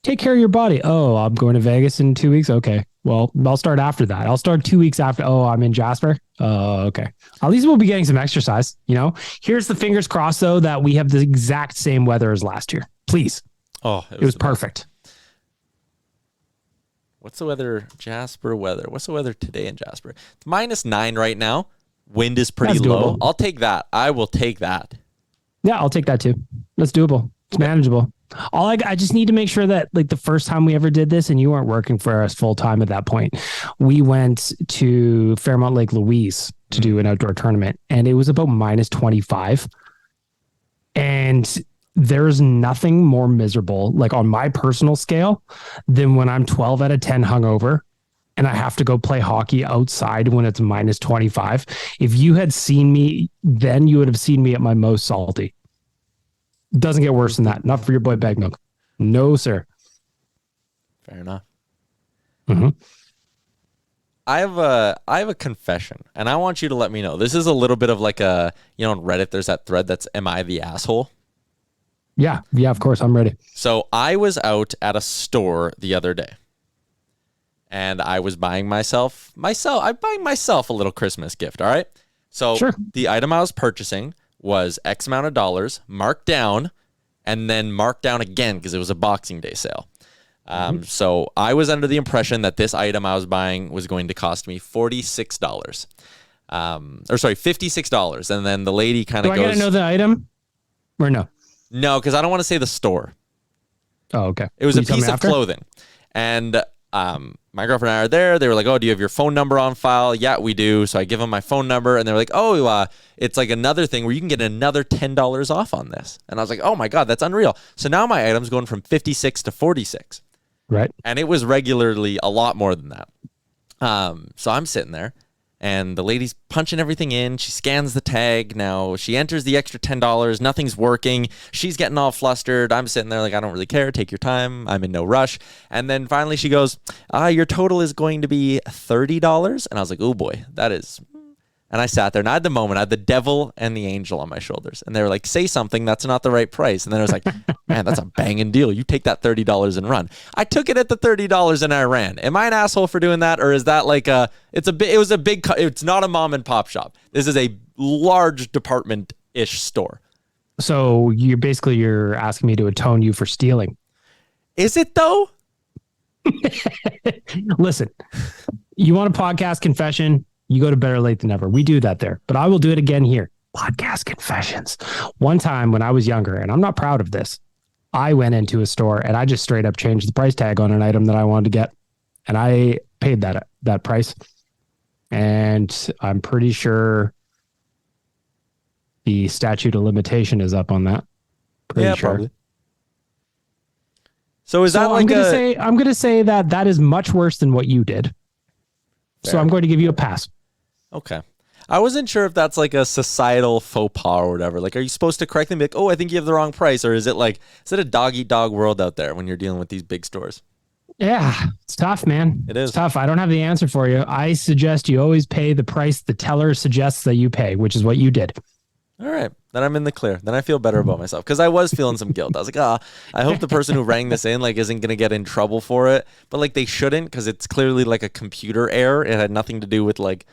take care of your body. Oh, I'm going to Vegas in 2 weeks. Okay. Well, I'll start after that. I'll start 2 weeks after. Oh, I'm in Jasper. Okay. At least we'll be getting some exercise. Here's the fingers crossed, though, that we have the exact same weather as last year. Please. Oh, it was perfect. What's the weather? Jasper weather. What's the weather today in Jasper? It's -9 right now. Wind is pretty low. I'll take that. I will take that. Yeah, I'll take that too. That's doable. It's manageable. I just need to make sure that the first time we ever did this, and you weren't working for us full time at that point, we went to Fairmont Lake Louise to do an outdoor tournament, and it was about -25. And there's nothing more miserable, on my personal scale, than when I'm 12 out of 10 hungover and I have to go play hockey outside when it's -25. If you had seen me then, you would have seen me at my most salty. Doesn't get worse than that. Not for your boy Baggedmilk. No, sir. Fair enough. Mm-hmm. I have a confession, and I want you to let me know. This is a little bit of on Reddit, there's that thread that's "Am I the asshole?" Yeah, of course, I'm ready. So I was out at a store the other day, and I was buying myself a little Christmas gift. All right. So sure. The item I was purchasing was X amount of dollars marked down and then marked down again because it was a Boxing Day sale. So I was under the impression that this item I was buying was going to cost me $46. $56. And then the lady kind of goes... Do I gotta know the item or no? No, because I don't want to say the store. Oh, okay. It was a piece of clothing. And my girlfriend and I are there. They were like, "Oh, do you have your phone number on file?" "Yeah, we do." So I give them my phone number, and they're like, "Oh, it's another thing where you can get another $10 off on this." And I was like, "Oh my God, that's unreal." So now my item's going from 56 to 46. Right. And it was regularly a lot more than that. So I'm sitting there, and the lady's punching everything in. She scans the tag. Now she enters the extra $10. Nothing's working. She's getting all flustered. I'm sitting there like, I don't really care. Take your time. I'm in no rush. And then finally she goes, "Your total is going to be $30. And I was like, oh boy, that is... And I sat there, and I had the moment. I had the devil and the angel on my shoulders. And they were like, "Say something, that's not the right price." And then I was like, "Man, that's a banging deal. You take that $30 and run." I took it at the $30 and I ran. Am I an asshole for doing that? Or is that it's not a mom and pop shop. This is a large department-ish store. So you're asking me to atone you for stealing. Is it though? Listen, you want a podcast confession? You go to Better Late Than Never. We do that there, but I will do it again here. Podcast confessions. One time when I was younger, and I'm not proud of this, I went into a store and I just straight up changed the price tag on an item that I wanted to get. And I paid that price. And I'm pretty sure the statute of limitation is up on that. Pretty sure. Probably. So is that like I'm going to say that is much worse than what you did. Fair. So I'm going to give you a pass. Okay. I wasn't sure if that's like a societal faux pas or whatever. Like, are you supposed to correctly be like, oh, I think you have the wrong price? Or is it a dog-eat-dog world out there when you're dealing with these big stores? Yeah, it's tough, man. It is. It's tough. I don't have the answer for you. I suggest you always pay the price the teller suggests that you pay, which is what you did. All right. Then I'm in the clear. Then I feel better about myself because I was feeling some guilt. I was like, I hope the person who rang this in like isn't going to get in trouble for it. But like they shouldn't because it's clearly like a computer error. It had nothing to do with like,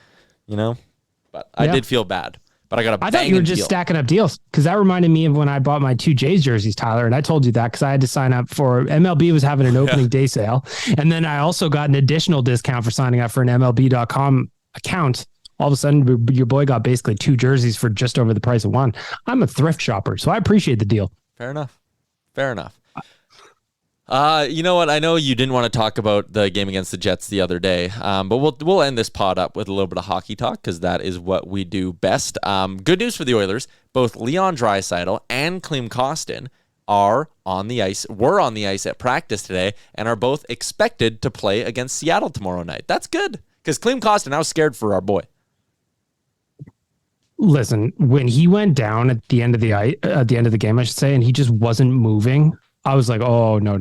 but I did feel bad. But I got a I thought you were just deal. stacking up deals because that reminded me of when I bought my 2 Jays jerseys, Tyler. And I told you that because I had to sign up for MLB was having an opening day sale. And then I also got an additional discount for signing up for an MLB.com account. All of a sudden, your boy got basically 2 jerseys for just over the price of one. I'm a thrift shopper, so I appreciate the deal. Fair enough. You know what? I know you didn't want to talk about the game against the Jets the other day, but we'll end this pod up with a little bit of hockey talk because that is what we do best. Good news for the Oilers: both Leon Draisaitl and Klim Kostin were on the ice at practice today and are both expected to play against Seattle tomorrow night. That's good because Klim Kostin, I was scared for our boy. Listen, when he went down at the end of the game, I should say, and he just wasn't moving, I was like, oh, no.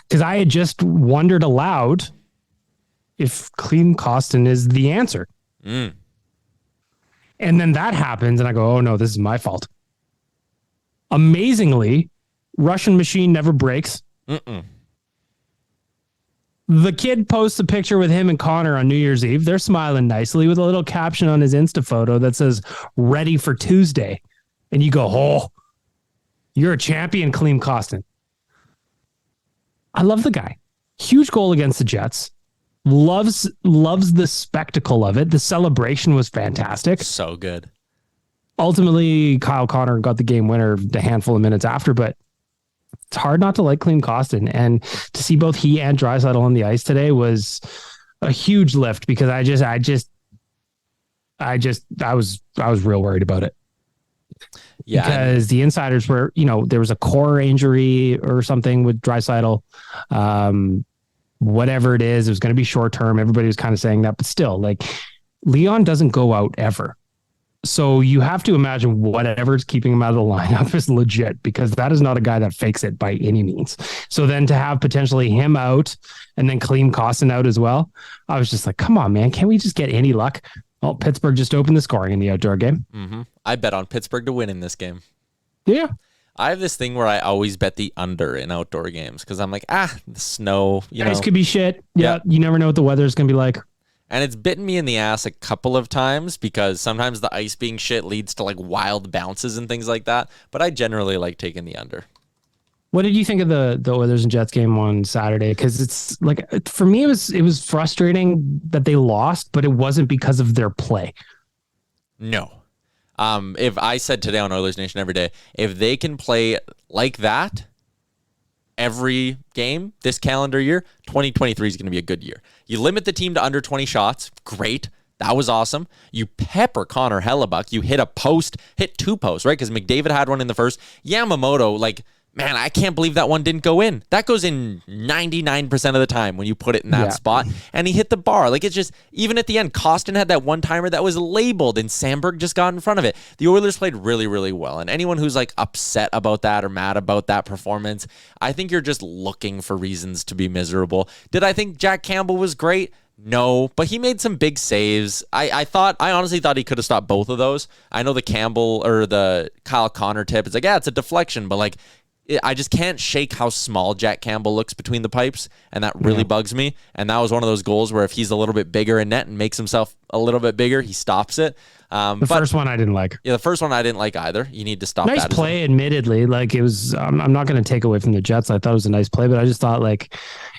Because I had just wondered aloud if Klim Kostin is the answer. And then that happens, and I go, oh, no, this is my fault. Amazingly, Russian machine never breaks. The kid posts a picture with him and Connor on New Year's Eve. They're smiling nicely with a little caption on his Insta photo that says, ready for Tuesday. And you go, oh, you're a champion, Klim Kostin. I love the guy. Huge goal against the Jets. Loves the spectacle of it. The celebration was fantastic. So good. Ultimately, Kyle Connor got the game winner a handful of minutes after, but it's hard not to like Klim Kostin. And to see both he and Draisaitl on the ice today was a huge lift because I was real worried about it. Yeah. Because the insiders were, there was a core injury or something with Draisaitl. Whatever it is, it was going to be short term. Everybody was kind of saying that, but still, like, Leon doesn't go out ever. So you have to imagine whatever's keeping him out of the lineup is legit because that is not a guy that fakes it by any means. So then to have potentially him out and then Klim Kostin out as well, I was just like, come on, man, can we just get any luck? Well, Pittsburgh just opened the scoring in the outdoor game. Mm-hmm. I bet on Pittsburgh to win in this game. Yeah. I have this thing where I always bet the under in outdoor games because I'm like, the snow, Ice could be shit. Yeah. You never know what the weather's going to be like. And it's bitten me in the ass a couple of times because sometimes the ice being shit leads to like wild bounces and things like that. But I generally like taking the under. What did you think of the Oilers and Jets game on Saturday? Because it's like, for me, it was frustrating that they lost, but it wasn't because of their play. No. If I said today on Oilers Nation every day, if they can play like that every game this calendar year, 2023 is going to be a good year. You limit the team to under 20 shots. Great. That was awesome. You pepper Connor Hellebuck. You hit 2 posts, right? Because McDavid had one in the first. Yamamoto, man, I can't believe that one didn't go in. That goes in 99% of the time when you put it in that spot. And he hit the bar. It's just, even at the end, Kostin had that one-timer that was labeled and Sandberg just got in front of it. The Oilers played really, really well. And anyone who's upset about that or mad about that performance, I think you're just looking for reasons to be miserable. Did I think Jack Campbell was great? No, but he made some big saves. I honestly thought he could have stopped both of those. I know the Campbell or the Kyle Connor tip, it's it's a deflection, but I just can't shake how small Jack Campbell looks between the pipes, and that really bugs me. And that was one of those goals where if he's a little bit bigger in net and makes himself a little bit bigger, he stops it. The first one I didn't like. Yeah, the first one I didn't like either. You need to stop that. Nice play, admittedly. Like, it was, I'm not going to take away from the Jets. I thought it was a nice play, but I just thought, like,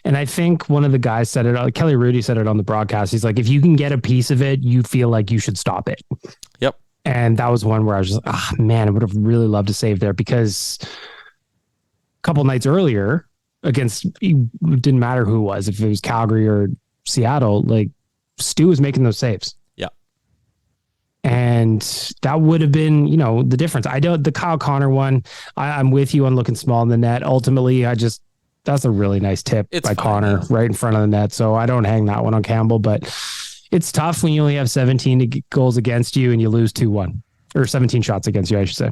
and I think one of the guys said it, Kelly Rudy said it on the broadcast. He's like, if you can get a piece of it, you feel like you should stop it. Yep. And that was one where I was just, man, I would have really loved to save there, because a couple nights earlier against, it didn't matter who it was, if it was Calgary or Seattle, like, Stu was making those saves. Yeah. And that would have been, the difference. The Kyle Connor one, I'm with you on looking small in the net. Ultimately, that's a really nice tip by Connor right in front of the net. So I don't hang that one on Campbell, but it's tough when you only have 17 goals against you and you lose 2-1, or 17 shots against you, I should say.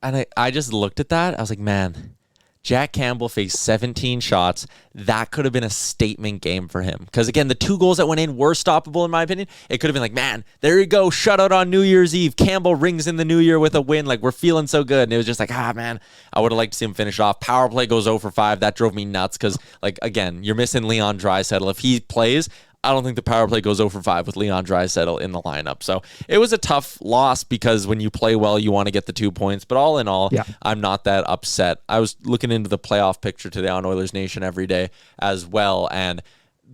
And I just looked at that. I was like, man, Jack Campbell faced 17 shots. That could have been a statement game for him. Because, again, the 2 goals that went in were stoppable, in my opinion. It could have been like, man, there you go. Shutout on New Year's Eve. Campbell rings in the new year with a win. Like, we're feeling so good. And it was just like, man, I would have liked to see him finish off. Power play goes 0 for 5. That drove me nuts because, like, again, you're missing Leon Draisaitl. If he plays, I don't think the power play goes 0 for 5 with Leon Draisaitl in the lineup. So it was a tough loss because when you play well, you want to get the 2 points. But all in all, I'm not that upset. I was looking into the playoff picture today on Oilers Nation every day as well. And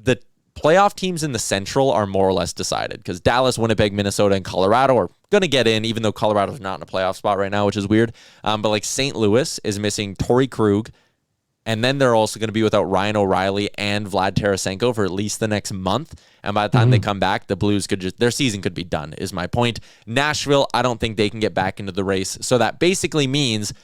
the playoff teams in the Central are more or less decided because Dallas, Winnipeg, Minnesota, and Colorado are going to get in, even though Colorado's not in a playoff spot right now, which is weird. But like St. Louis is missing Torrey Krug. And then they're also going to be without Ryan O'Reilly and Vlad Tarasenko for at least the next month. And by the time they come back, the Blues their season could be done, is my point. Nashville, I don't think they can get back into the race. So that basically means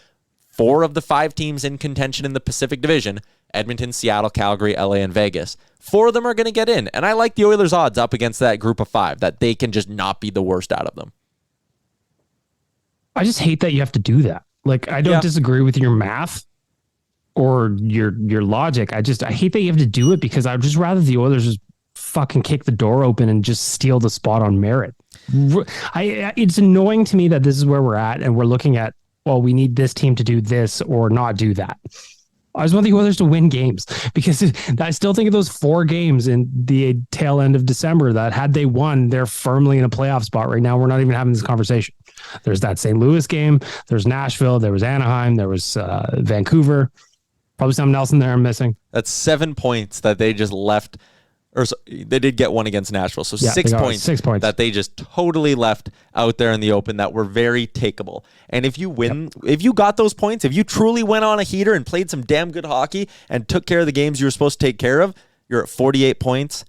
4 of the 5 teams in contention in the Pacific Division, Edmonton, Seattle, Calgary, LA, and Vegas, 4 of them are going to get in. And I like the Oilers' odds up against that group of 5, that they can just not be the worst out of them. I just hate that you have to do that. Like, I don't disagree with your math or your logic. I hate that you have to do it, because I'd just rather the Oilers just fucking kick the door open and just steal the spot on merit. It's annoying to me that this is where we're at and we're looking at, well, we need this team to do this or not do that. I just want the Oilers to win games, because I still think of those 4 games in the tail end of December that had they won, they're firmly in a playoff spot right now. We're not even having this conversation. There's that St. Louis game. There's Nashville. There was Anaheim. There was Vancouver. Probably something else in there I'm missing. That's 7 points that they just left. They did get one against Nashville. So 6 points that they just totally left out there in the open that were very takeable. And if you win, if you got those points, if you truly went on a heater and played some damn good hockey and took care of the games you were supposed to take care of, you're at 48 points.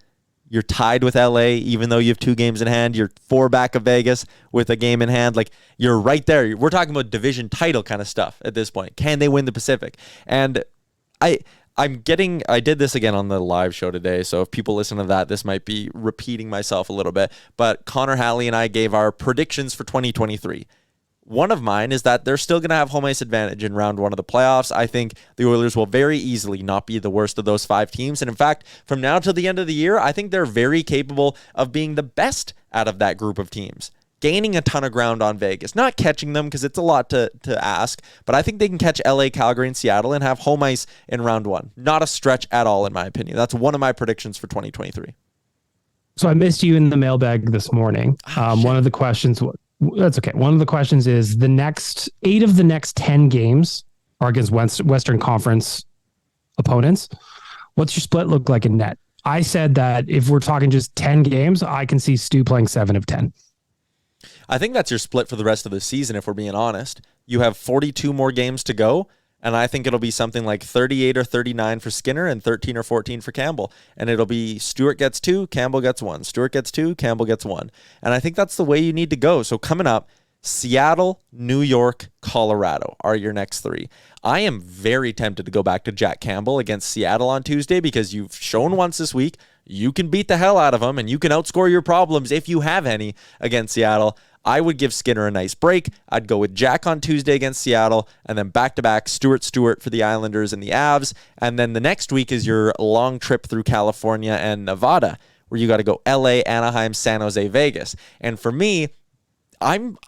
You're tied with LA, even though you have 2 games in hand. You're 4 back of Vegas with a game in hand. Like, you're right there. We're talking about division title kind of stuff at this point. Can they win the Pacific? And I did this again on the live show today, so if people listen to that, this might be repeating myself a little bit, but Connor Halley and I gave our predictions for 2023. One of mine is that they're still going to have home ice advantage in round 1 of the playoffs. I think the Oilers will very easily not be the worst of those 5 teams, and in fact, from now till the end of the year, I think they're very capable of being the best out of that group of teams. Gaining a ton of ground on Vegas, not catching them because it's a lot to ask, but I think they can catch LA, Calgary, and Seattle and have home ice in round 1. Not a stretch at all, in my opinion. That's one of my predictions for 2023. So I missed you in the mailbag this morning. One of the questions, that's okay. One of the questions is the next 8 of the next 10 games are against Western Conference opponents. What's your split look like in net? I said that if we're talking just 10 games, I can see Stu playing 7 of 10. I think that's your split for the rest of the season, if we're being honest. You have 42 more games to go, and I think it'll be something like 38 or 39 for Skinner and 13 or 14 for Campbell. And it'll be Stewart gets 2, Campbell gets 1. Stewart gets 2, Campbell gets 1. And I think that's the way you need to go. So coming up, Seattle, New York, Colorado are your next 3. I am very tempted to go back to Jack Campbell against Seattle on Tuesday, because you've shown once this week you can beat the hell out of them and you can outscore your problems if you have any against Seattle. I would give Skinner a nice break. I'd go with Jack on Tuesday against Seattle, and then back-to-back Stewart for the Islanders and the Avs. And then the next week is your long trip through California and Nevada, where you got to go LA, Anaheim, San Jose, Vegas. And for me, I'm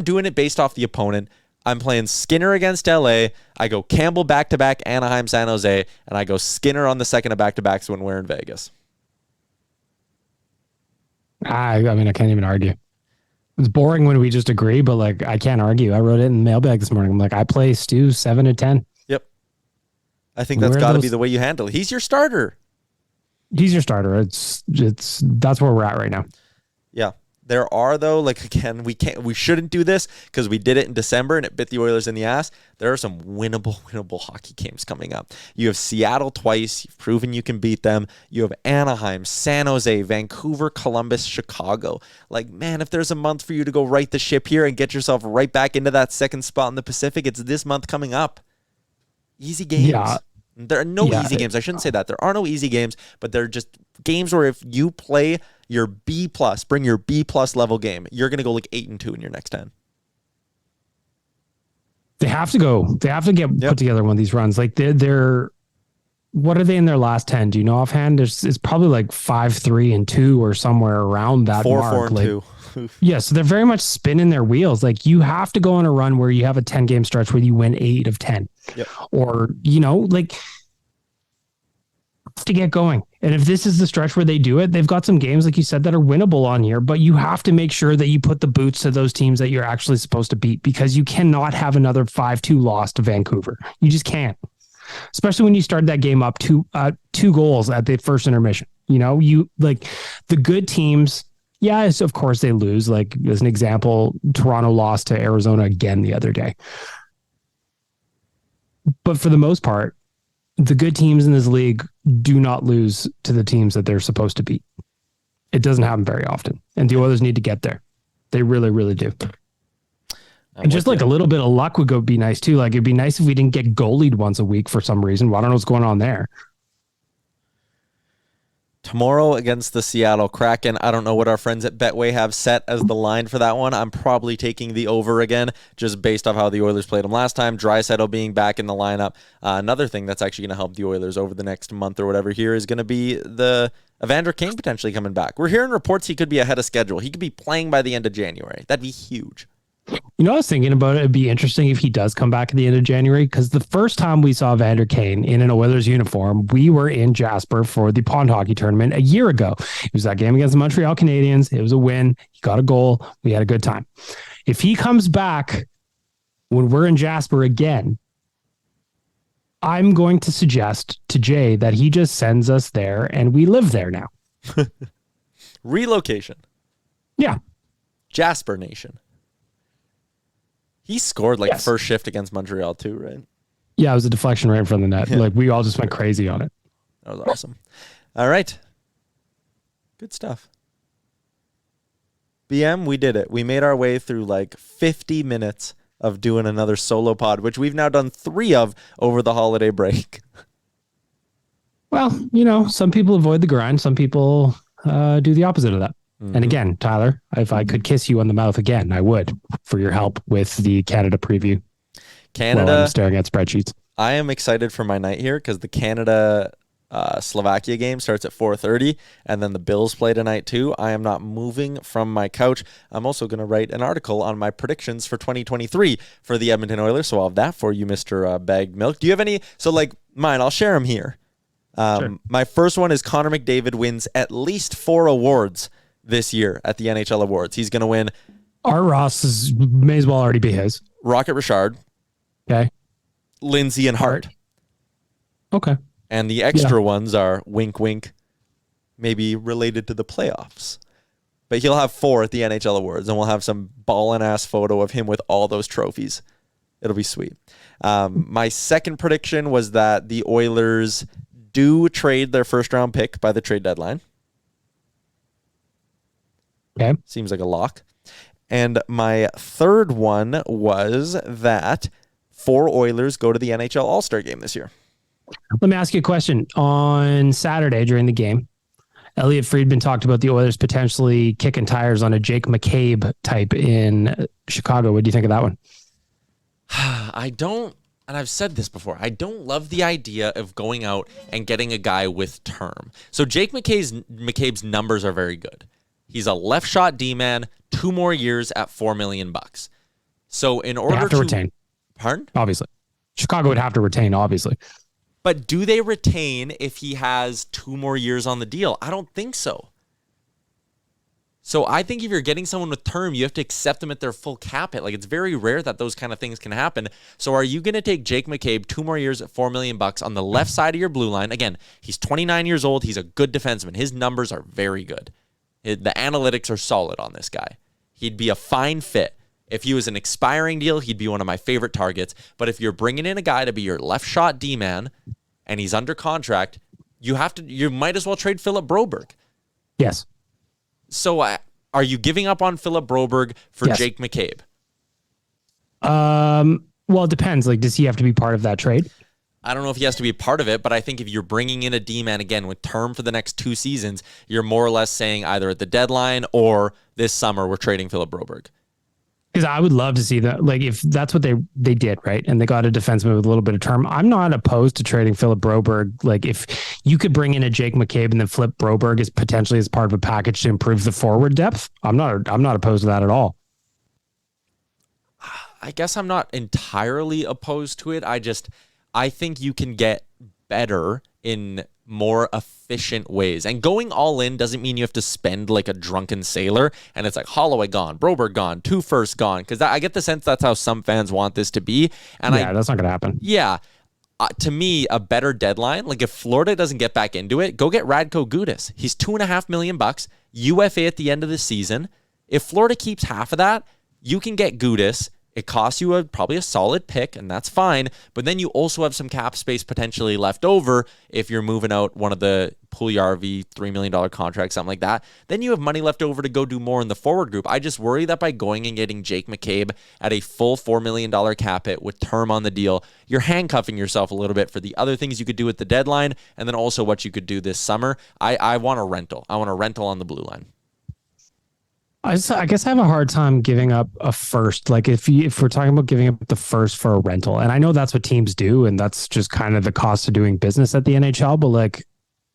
doing it based off the opponent. I'm playing Skinner against LA. I go Campbell back-to-back, Anaheim, San Jose, and I go Skinner on the second of back-to-backs when we're in Vegas. I mean, I can't even argue. It's boring when we just agree, but like, I can't argue. I wrote it in the mailbag this morning. I'm like, I play Stu 7 to 10. Yep. I think that's got to be the way you handle it. He's your starter. He's your starter. It's that's where we're at right now. Yeah. There are, though, like, again, we shouldn't do this because we did it in December and it bit the Oilers in the ass. There are some winnable hockey games coming up. You have Seattle twice. You've proven you can beat them. You have Anaheim, San Jose, Vancouver, Columbus, Chicago. Like, man, if there's a month for you to go right the ship here and get yourself right back into that second spot in the Pacific, it's this month coming up. Easy games. Yeah. There are no easy games. I shouldn't say that. There are no easy games, but they're just games where if you play your B+, bring your B+ level game, you're going to go like 8-2 in your next 10. They have to get put together one of these runs. Like they're what are they in their last 10? Do you know offhand? It's probably like 5-3-2 or somewhere around that 4-4-2. Yeah, so they're very much spinning their wheels. Like you have to go on a run where you have a 10-game stretch where you win 8 of 10. Yep. Or, like to get going. And if this is the stretch where they do it, they've got some games, like you said, that are winnable on here, but you have to make sure that you put the boots to those teams that you're actually supposed to beat, because you cannot have another 5-2 loss to Vancouver. You just can't. Especially when you started that game up 2 goals at the first intermission. You like the good teams. Yes, of course they lose. Like as an example, Toronto lost to Arizona again the other day. But for the most part, the good teams in this league do not lose to the teams that they're supposed to beat. It doesn't happen very often. And the Oilers need to get there. They really, really do. And just like a little bit of luck would be nice too. Like it'd be nice if we didn't get goalie'd once a week for some reason. Well, I don't know what's going on there. Tomorrow against the Seattle Kraken. I don't know what our friends at Betway have set as the line for that one. I'm probably taking the over again, just based off how the Oilers played them last time. Draisaitl being back in the lineup. Another thing that's actually going to help the Oilers over the next month or whatever here is going to be the Evander Kane potentially coming back. We're hearing reports he could be ahead of schedule. He could be playing by the end of January. That'd be huge. I was thinking about it. It'd be interesting if he does come back at the end of January, because the first time we saw Evander Kane in an Oilers uniform, we were in Jasper for the pond hockey tournament a year ago. It was that game against the Montreal Canadiens. It was a win. He got a goal. We had a good time. If he comes back when we're in Jasper again, I'm going to suggest to Jay that he just sends us there and we live there now. Relocation. Yeah. Jasper Nation. He scored first shift against Montreal too, right? Yeah, it was a deflection right in front of the net. Like we all just went crazy on it. That was awesome. All right. Good stuff. BM, we did it. We made our way through like 50 minutes of doing another solo pod, which we've now done 3 of over the holiday break. Well, some people avoid the grind. Some people do the opposite of that. Mm-hmm. And again, Tyler, if I could kiss you on the mouth again, I would, for your help with the Canada preview. Canada. While I'm staring at spreadsheets. I am excited for my night here because the Canada Slovakia game starts at 4:30, and then the Bills play tonight too. I am not moving from my couch. I'm also going to write an article on my predictions for 2023 for the Edmonton Oilers, so I'll have that for you, Mr. Baggedmilk. Do you have any? So like mine, I'll share them here. Sure. My first one is Connor McDavid wins at least 4 awards this year at the NHL Awards. He's going to win. Art Ross may as well already be his. Rocket Richard. Okay. Lindsay and Hart. Okay. And the extra ones are wink, wink, maybe related to the playoffs. But he'll have 4 at the NHL Awards, and we'll have some ballin'-ass photo of him with all those trophies. It'll be sweet. My second prediction was that the Oilers do trade their first-round pick by the trade deadline. Okay. Seems like a lock. And my third one was that 4 Oilers go to the NHL All-Star game this year. Let me ask you a question. On Saturday during the game, Elliot Friedman talked about the Oilers potentially kicking tires on a Jake McCabe type in Chicago. What do you think of that one? I don't, and I've said this before, I don't love the idea of going out and getting a guy with term. So Jake McCabe's numbers are very good. He's a left shot D-man, 2 more years at $4 million. So in order to retain. Pardon? Obviously. Chicago would have to retain, obviously. But do they retain if he has 2 more years on the deal? I don't think so. So I think if you're getting someone with term, you have to accept them at their full cap hit. Like, it's very rare that those kind of things can happen. So are you going to take Jake McCabe 2 more years at $4 million on the left side of your blue line? Again, he's 29 years old. He's a good defenseman. His numbers are very good. The analytics are solid on this guy. He'd be a fine fit. If he was an expiring deal, he'd be one of my favorite targets. But if you're bringing in a guy to be your left shot D-man and he's under contract, you might as well trade Philip Broberg. Yes. So are you giving up on Philip Broberg for Jake McCabe? Well, it depends. Like, does he have to be part of that trade? I don't know if he has to be part of it, but I think if you're bringing in a D-man again with term for the next 2 seasons, you're more or less saying either at the deadline or this summer we're trading Philip Broberg. Because I would love to see that. Like, if that's what they did, right? And they got a defenseman with a little bit of term. I'm not opposed to trading Philip Broberg. Like, if you could bring in a Jake McCabe and then flip Broberg as potentially as part of a package to improve the forward depth, I'm not opposed to that at all. I guess I'm not entirely opposed to it. I think you can get better in more efficient ways. And going all in doesn't mean you have to spend like a drunken sailor and it's like Holloway gone, Broberg gone, 2 firsts gone. Because I get the sense that's how some fans want this to be. And that's not going to happen. Yeah. To me, a better deadline, like if Florida doesn't get back into it, go get Radko Gudas. He's $2.5 million, UFA at the end of the season. If Florida keeps half of that, you can get Gudas. It costs you probably a solid pick, and that's fine. But then you also have some cap space potentially left over if you're moving out one of the Puljujarvi $3 million contracts, something like that. Then you have money left over to go do more in the forward group. I just worry that by going and getting Jake McCabe at a full $4 million cap hit with term on the deal, you're handcuffing yourself a little bit for the other things you could do at the deadline and then also what you could do this summer. I want a rental. I want a rental on the blue line. I guess I have a hard time giving up a first. Like if we're talking about giving up the first for a rental, and I know that's what teams do, and that's just kind of the cost of doing business at the NHL, but like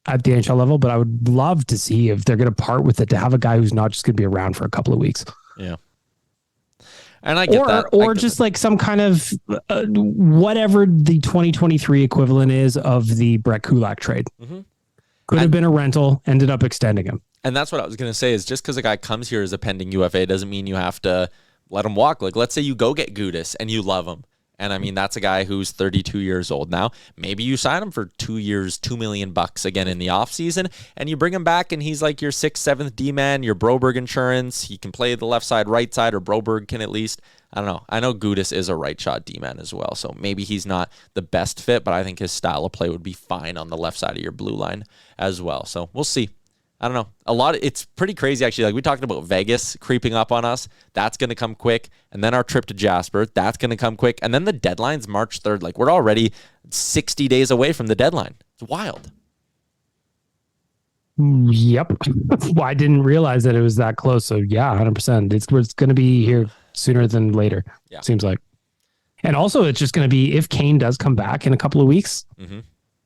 at the NHL level, but I would love to see if they're going to part with it to have a guy who's not just going to be around for a couple of weeks. Yeah. And I get that. Or just like some kind of whatever the 2023 equivalent is of the Brett Kulak trade. Mm-hmm. Could have been a rental, ended up extending him. And that's what I was going to say is just because a guy comes here as a pending UFA doesn't mean you have to let him walk. Like, let's say you go get Gudas and you love him. And I mean, that's a guy who's 32 years old now. Maybe you sign him for 2 years, $2 million again in the offseason, and you bring him back and he's like your 6th, 7th D-man, your Broberg insurance. He can play the left side, right side, or Broberg can at least. I don't know. I know Gudas is a right shot D-man as well, so maybe he's not the best fit, but I think his style of play would be fine on the left side of your blue line as well. So we'll see. I don't know. It's pretty crazy, actually. Like, we talked about Vegas creeping up on us. That's going to come quick. And then our trip to Jasper, that's going to come quick. And then the deadline's March 3rd. Like, we're already 60 days away from the deadline. It's wild. Yep. Well, I didn't realize that it was that close. So, yeah, 100%. It's going to be here sooner than later, seems like. And also, it's just going to be, if Kane does come back in a couple of weeks,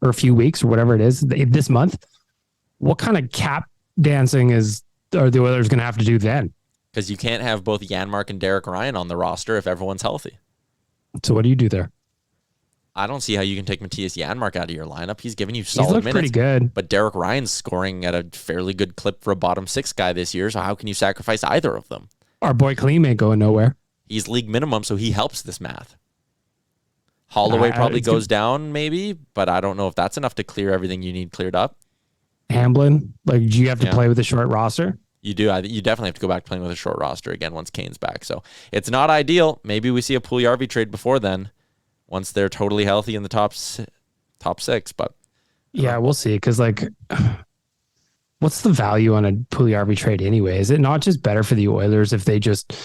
or a few weeks, or whatever it is, this month, what kind of cap dancing are the Oilers going to have to do then? Because you can't have both Janmark and Derek Ryan on the roster if everyone's healthy. So what do you do there? I don't see how you can take Matthias Janmark out of your lineup. He's giving you solid minutes. Pretty good. But Derek Ryan's scoring at a fairly good clip for a bottom 6 guy this year, so how can you sacrifice either of them? Our boy Klim ain't going nowhere. He's league minimum, so he helps this math. Holloway probably goes down maybe, but I don't know if that's enough to clear everything you need cleared up. Hamblin, like, do you have to play with a short roster? You do. You definitely have to go back playing with a short roster again once Kane's back. So it's not ideal. Maybe we see a Puljujarvi trade before then, once they're totally healthy in the top 6. But yeah, we'll see. Because like, what's the value on a Puljujarvi trade anyway? Is it not just better for the Oilers if they just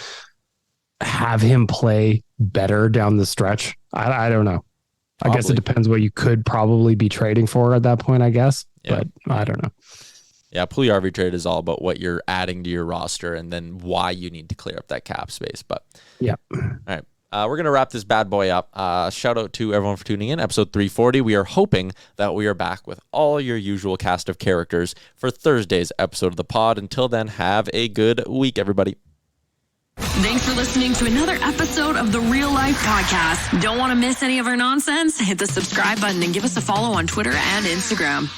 have him play better down the stretch? I don't know. Probably. I guess it depends what you could probably be trading for at that point, I guess. Yeah. But I don't know. Yeah, Puljujarvi trade is all about what you're adding to your roster and then why you need to clear up that cap space. But yeah. All right. We're going to wrap this bad boy up. Shout out to everyone for tuning in. Episode 340. We are hoping that we are back with all your usual cast of characters for Thursday's episode of the pod. Until then, have a good week, everybody. Thanks for listening to another episode of the Real Life Podcast. Don't want to miss any of our nonsense? Hit the subscribe button and give us a follow on Twitter and Instagram.